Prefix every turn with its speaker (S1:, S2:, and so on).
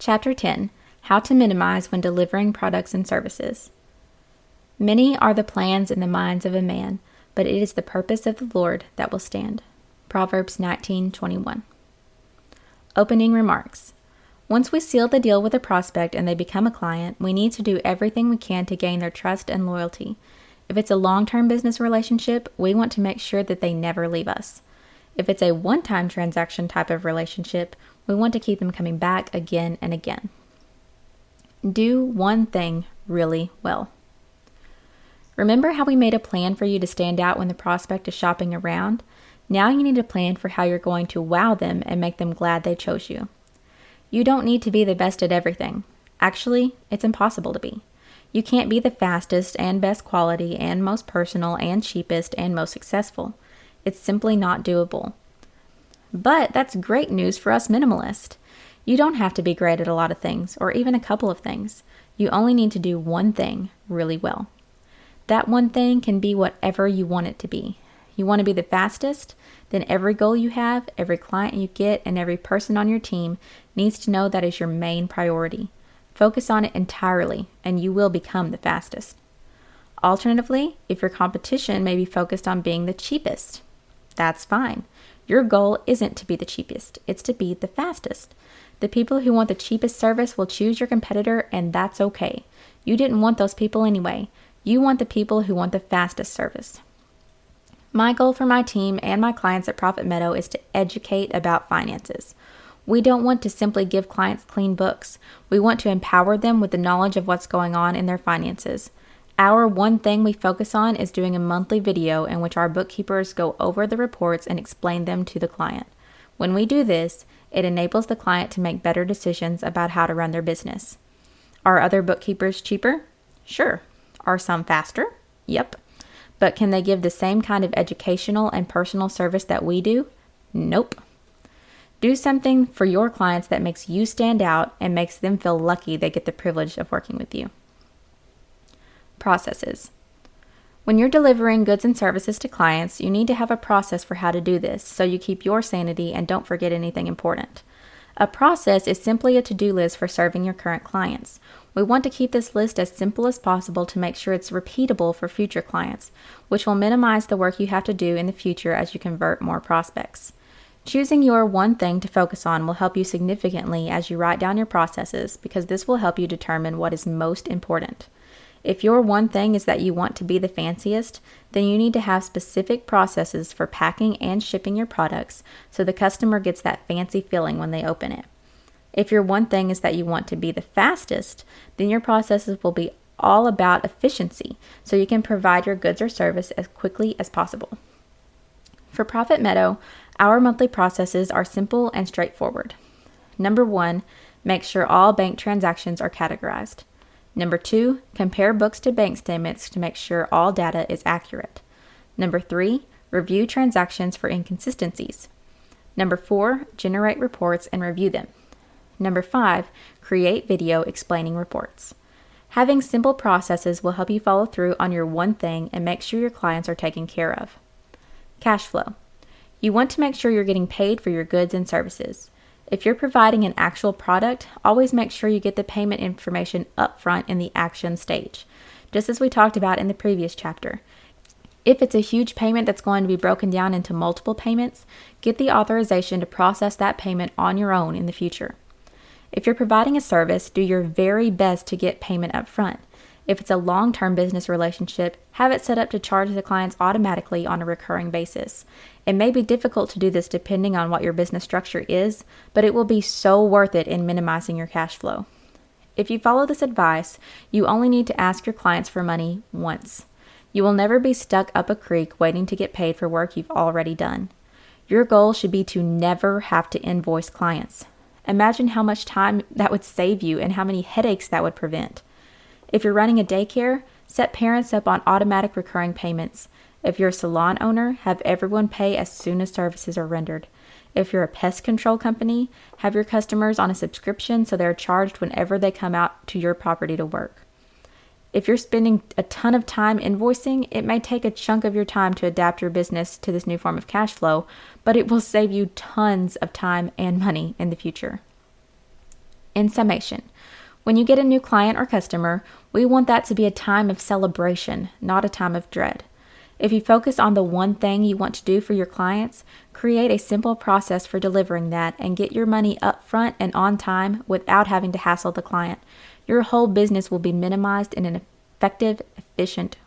S1: Chapter 10, How to Minimize When Delivering Products and Services. Many are the plans in the minds of a man, but it is the purpose of the Lord that will stand. Proverbs 19:21. Opening remarks. Once we seal the deal with a prospect and they become a client, we need to do everything we can to gain their trust and loyalty. If it's a long-term business relationship, we want to make sure that they never leave us. If it's a one-time transaction type of relationship, we want to keep them coming back again and again. Do one thing really well. Remember how we made a plan for you to stand out when the prospect is shopping around? Now you need a plan for how you're going to wow them and make them glad they chose you. You don't need to be the best at everything. Actually, it's impossible to be. You can't be the fastest and best quality and most personal and cheapest and most successful. It's simply not doable. But that's great news for us minimalists. You don't have to be great at a lot of things, or even a couple of things. You only need to do one thing really well. That one thing can be whatever you want it to be. You want to be the fastest? Then every goal you have, every client you get, and every person on your team needs to know that is your main priority. Focus on it entirely, and you will become the fastest. Alternatively, if your competition may be focused on being the cheapest, that's fine. Your goal isn't to be the cheapest, it's to be the fastest. The people who want the cheapest service will choose your competitor, and that's okay. You didn't want those people anyway. You want the people who want the fastest service. My goal for my team and my clients at Profit Meadow is to educate about finances. We don't want to simply give clients clean books. We want to empower them with the knowledge of what's going on in their finances. Our one thing we focus on is doing a monthly video in which our bookkeepers go over the reports and explain them to the client. When we do this, it enables the client to make better decisions about how to run their business. Are other bookkeepers cheaper? Sure. Are some faster? Yep. But can they give the same kind of educational and personal service that we do? Nope. Do something for your clients that makes you stand out and makes them feel lucky they get the privilege of working with you. Processes. When you're delivering goods and services to clients, you need to have a process for how to do this so you keep your sanity and don't forget anything important. A process is simply a to-do list for serving your current clients. We want to keep this list as simple as possible to make sure it's repeatable for future clients, which will minimize the work you have to do in the future as you convert more prospects. Choosing your one thing to focus on will help you significantly as you write down your processes because this will help you determine what is most important. If your one thing is that you want to be the fanciest, then you need to have specific processes for packing and shipping your products so the customer gets that fancy feeling when they open it. If your one thing is that you want to be the fastest, then your processes will be all about efficiency so you can provide your goods or service as quickly as possible. For Profit Meadow, our monthly processes are simple and straightforward. Number 1, make sure all bank transactions are categorized. Number 2, compare books to bank statements to make sure all data is accurate. Number 3, review transactions for inconsistencies. Number 4, generate reports and review them. Number 5, create video explaining reports. Having simple processes will help you follow through on your one thing and make sure your clients are taken care of. Cash flow. You want to make sure you're getting paid for your goods and services. If you're providing an actual product, always make sure you get the payment information up front in the action stage, just as we talked about in the previous chapter. If it's a huge payment that's going to be broken down into multiple payments, get the authorization to process that payment on your own in the future. If you're providing a service, do your very best to get payment up front. If it's a long-term business relationship, have it set up to charge the clients automatically on a recurring basis. It may be difficult to do this depending on what your business structure is, but it will be so worth it in minimizing your cash flow. If you follow this advice, you only need to ask your clients for money once. You will never be stuck up a creek waiting to get paid for work you've already done. Your goal should be to never have to invoice clients. Imagine how much time that would save you and how many headaches that would prevent. If you're running a daycare, set parents up on automatic recurring payments. If you're a salon owner, have everyone pay as soon as services are rendered. If you're a pest control company, have your customers on a subscription so they're charged whenever they come out to your property to work. If you're spending a ton of time invoicing, it may take a chunk of your time to adapt your business to this new form of cash flow, but it will save you tons of time and money in the future. In summation, when you get a new client or customer, we want that to be a time of celebration, not a time of dread. If you focus on the one thing you want to do for your clients, create a simple process for delivering that and get your money up front and on time without having to hassle the client. Your whole business will be minimized in an effective, efficient